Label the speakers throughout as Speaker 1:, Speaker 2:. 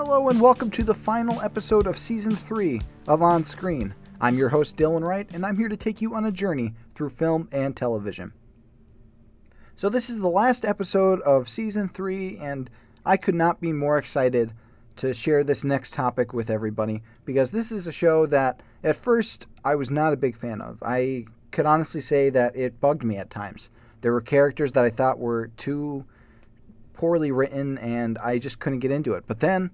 Speaker 1: Hello and welcome to the final episode of Season 3 of On Screen. I'm your host Dylan Wright, and I'm here to take you on a journey through film and television. So this is the last episode of Season 3, and I could not be more excited to share this next topic with everybody, because this is a show that at first I was not a big fan of. I could honestly say that it bugged me at times. There were characters that I thought were too poorly written, and I just couldn't get into it. But then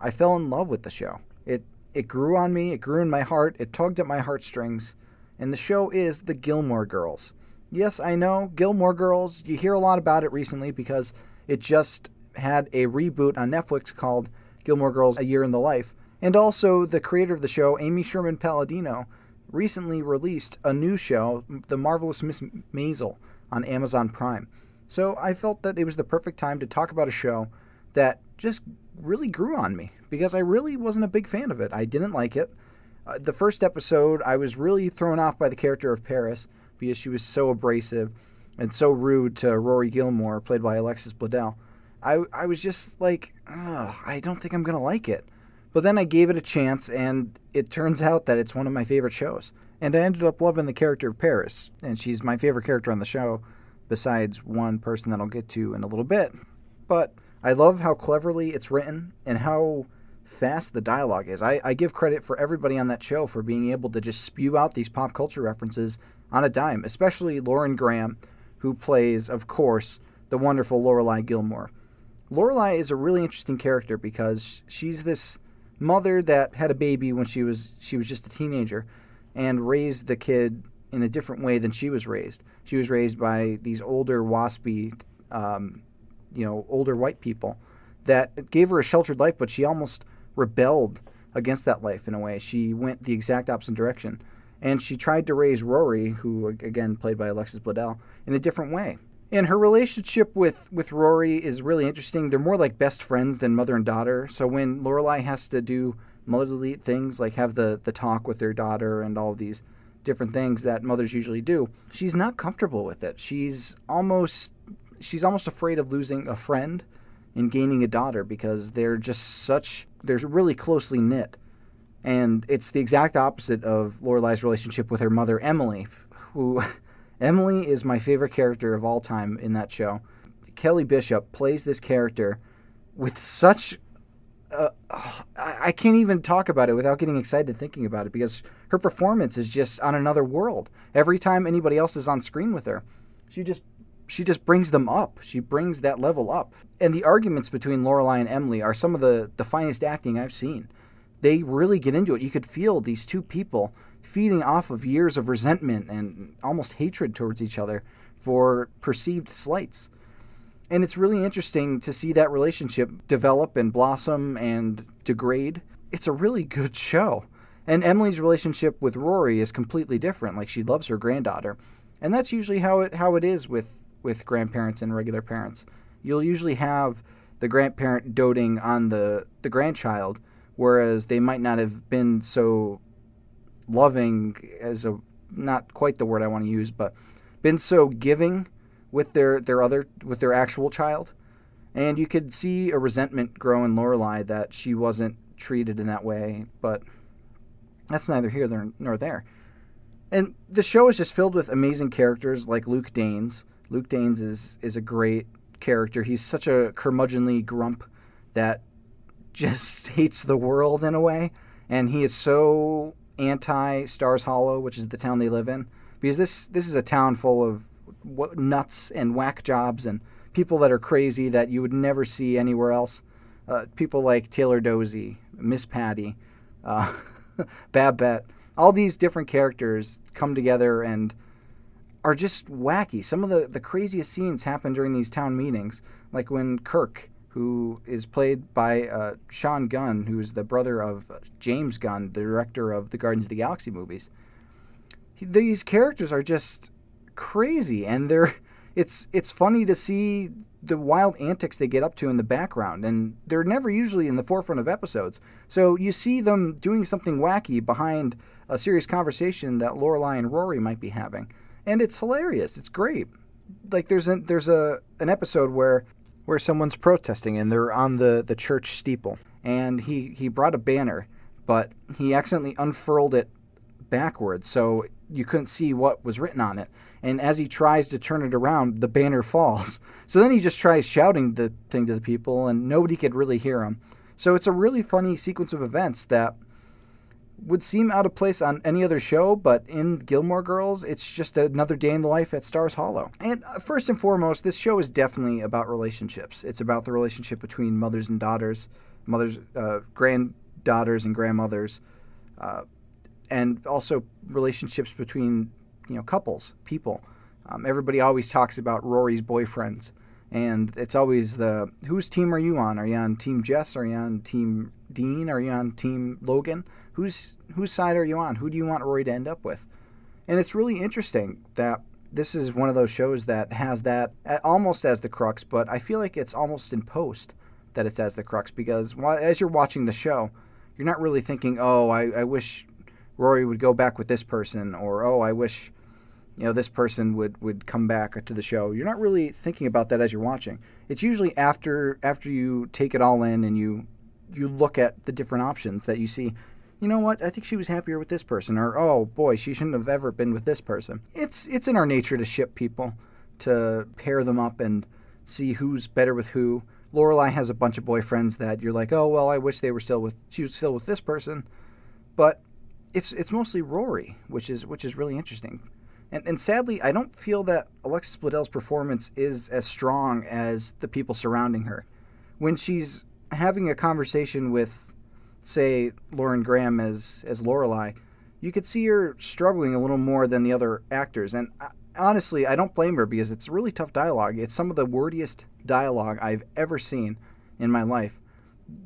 Speaker 1: I fell in love with the show. It grew on me, it grew in my heart, it tugged at my heartstrings, and the show is The Gilmore Girls. Yes, I know, Gilmore Girls, you hear a lot about it recently because it just had a reboot on Netflix called Gilmore Girls: A Year in the Life, and also the creator of the show, Amy Sherman Palladino, recently released a new show, The Marvelous Miss Maisel, on Amazon Prime. So I felt that it was the perfect time to talk about a show that just really grew on me, because I really wasn't a big fan of it. I didn't like it. The first episode, I was really thrown off by the character of Paris, because she was so abrasive and so rude to Rory Gilmore, played by Alexis Bledel. I was just like, I don't think I'm going to like it. But then I gave it a chance, and it turns out that it's one of my favorite shows. And I ended up loving the character of Paris, and she's my favorite character on the show, besides one person that I'll get to in a little bit. But I love how cleverly it's written and how fast the dialogue is. I give credit for everybody on that show for being able to just spew out these pop culture references on a dime, especially Lauren Graham, who plays, of course, the wonderful Lorelai Gilmore. Lorelai is a really interesting character because she's this mother that had a baby when she was just a teenager and raised the kid in a different way than she was raised. She was raised by these older, waspy, older white people that gave her a sheltered life, but she almost rebelled against that life in a way. She went the exact opposite direction. And she tried to raise Rory, who, again, played by Alexis Bledel, in a different way. And her relationship with Rory is really interesting. They're more like best friends than mother and daughter. So when Lorelai has to do motherly things, like have the talk with their daughter and all of these different things that mothers usually do, she's not comfortable with it. She's almost afraid of losing a friend and gaining a daughter, because they're really closely knit. And it's the exact opposite of Lorelai's relationship with her mother, Emily, who Emily is my favorite character of all time in that show. Kelly Bishop plays this character with such I can't even talk about it without getting excited thinking about it, because her performance is just on another world. Every time anybody else is on screen with her, she just brings them up. She brings that level up. And the arguments between Lorelai and Emily are some of the finest acting I've seen. They really get into it. You could feel these two people feeding off of years of resentment and almost hatred towards each other for perceived slights. And it's really interesting to see that relationship develop and blossom and degrade. It's a really good show. And Emily's relationship with Rory is completely different. Like, she loves her granddaughter. And that's usually how it is with grandparents and regular parents. You'll usually have the grandparent doting on the grandchild, whereas they might not have been so loving, not quite the word I want to use, but been so giving with their actual child. And you could see a resentment grow in Lorelai that she wasn't treated in that way, but that's neither here nor there. And the show is just filled with amazing characters like Luke Danes. Luke Danes is a great character. He's such a curmudgeonly grump that just hates the world in a way, and he is so anti-Stars Hollow, which is the town they live in, because this is a town full of nuts and whack jobs and people that are crazy that you would never see anywhere else. People like Taylor Dozy, Miss Patty, Babette. All these different characters come together and are just wacky. Some of the craziest scenes happen during these town meetings, like when Kirk, who is played by Sean Gunn, who is the brother of James Gunn, the director of the Guardians of the Galaxy movies. These characters are just crazy, and it's funny to see the wild antics they get up to in the background, and they're never usually in the forefront of episodes. So you see them doing something wacky behind a serious conversation that Lorelai and Rory might be having, and it's hilarious. It's great. Like there's an episode where where someone's protesting and they're on the church steeple. And he brought a banner, but he accidentally unfurled it backwards, so you couldn't see what was written on it. And as he tries to turn it around, the banner falls. So then he just tries shouting the thing to the people, and nobody could really hear him. So it's a really funny sequence of events that would seem out of place on any other show, but in Gilmore Girls, it's just another day in the life at Stars Hollow. And first and foremost, this show is definitely about relationships. It's about the relationship between mothers and daughters, granddaughters and grandmothers, and also relationships between couples, people. Everybody always talks about Rory's boyfriends, and it's always whose team are you on? Are you on Team Jess? Are you on Team Dean? Are you on Team Logan? Whose side are you on? Who do you want Rory to end up with? And it's really interesting that this is one of those shows that has that almost as the crux, but I feel like it's almost in post that it's as the crux, because as you're watching the show, you're not really thinking, oh, I wish Rory would go back with this person, or oh, I wish this person would come back to the show. You're not really thinking about that as you're watching. It's usually after you take it all in and you look at the different options that you see. You know what? I think she was happier with this person, or oh boy, she shouldn't have ever been with this person. It's in our nature to ship people, to pair them up and see who's better with who. Lorelai has a bunch of boyfriends that you're like, oh well, I wish she was still with this person, but it's mostly Rory, which is really interesting. And sadly, I don't feel that Alexis Bledel's performance is as strong as the people surrounding her. When she's having a conversation with, say, Lauren Graham as Lorelai, you could see her struggling a little more than the other actors. And honestly, I don't blame her, because it's really tough dialogue. It's some of the wordiest dialogue I've ever seen in my life.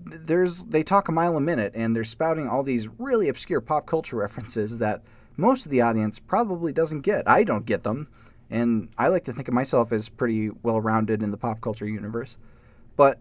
Speaker 1: They talk a mile a minute, and they're spouting all these really obscure pop culture references that most of the audience probably doesn't get. I don't get them, and I like to think of myself as pretty well-rounded in the pop culture universe. But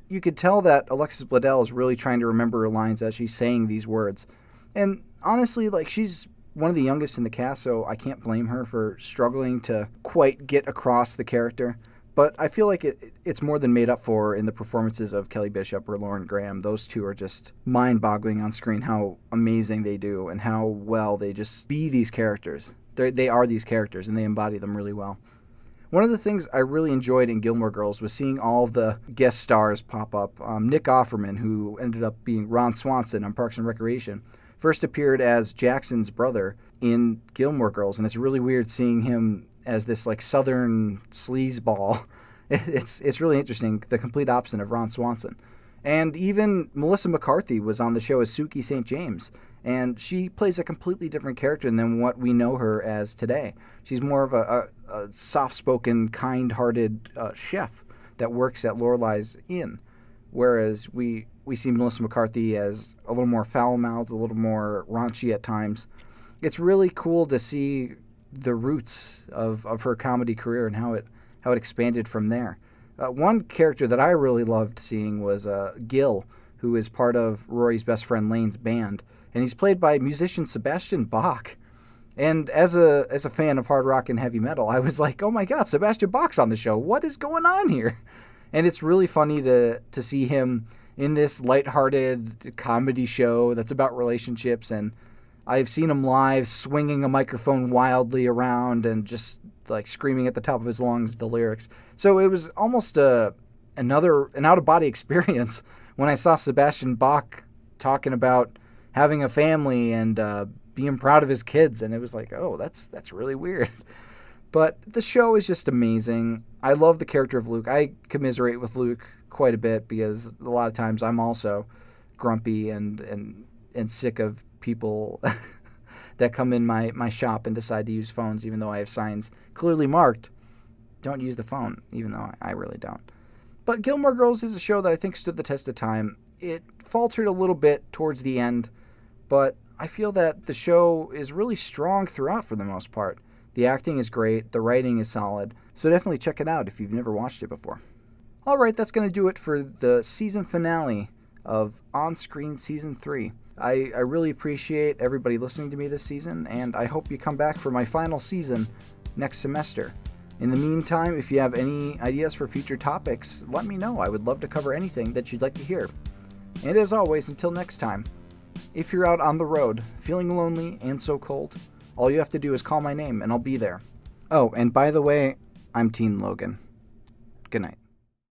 Speaker 1: you could tell that Alexis Bledel is really trying to remember her lines as she's saying these words. And honestly, she's one of the youngest in the cast, so I can't blame her for struggling to quite get across the character. But I feel like it's more than made up for in the performances of Kelly Bishop or Lauren Graham. Those two are just mind-boggling on screen, how amazing they do and how well they just be these characters. They are these characters, and they embody them really well. One of the things I really enjoyed in Gilmore Girls was seeing all of the guest stars pop up. Nick Offerman, who ended up being Ron Swanson on Parks and Recreation, first appeared as Jackson's brother in Gilmore Girls, and it's really weird seeing him as this southern sleazeball. It's really interesting, the complete opposite of Ron Swanson. And even Melissa McCarthy was on the show as Suki St. James, and she plays a completely different character than what we know her as today. She's more of a soft-spoken, kind-hearted chef that works at Lorelai's Inn, whereas we see Melissa McCarthy as a little more foul-mouthed, a little more raunchy at times. It's really cool to see the roots of her comedy career and how it expanded from there. One character that I really loved seeing was Gil, who is part of Rory's best friend Lane's band, and he's played by musician Sebastian Bach. And as a fan of hard rock and heavy metal, I was like, oh my god, Sebastian Bach's on the show. What is going on here? And it's really funny to see him in this lighthearted comedy show that's about relationships, and I've seen him live swinging a microphone wildly around and just screaming at the top of his lungs the lyrics. So it was almost an out-of-body experience when I saw Sebastian Bach talking about having a family and being proud of his kids, and it was like, oh, that's really weird. But the show is just amazing. I love the character of Luke. I commiserate with Luke quite a bit, because a lot of times I'm also grumpy and sick of people that come in my shop and decide to use phones, even though I have signs clearly marked, don't use the phone, even though I really don't. But Gilmore Girls is a show that I think stood the test of time. It faltered a little bit towards the end, but I feel that the show is really strong throughout for the most part. The acting is great, the writing is solid, so definitely check it out if you've never watched it before. Alright, that's going to do it for the season finale of On Screen Season 3. I really appreciate everybody listening to me this season, and I hope you come back for my final season next semester. In the meantime, if you have any ideas for future topics, let me know. I would love to cover anything that you'd like to hear. And as always, until next time, if you're out on the road, feeling lonely and so cold, all you have to do is call my name and I'll be there. Oh, and by the way, I'm Teen Logan. Good night.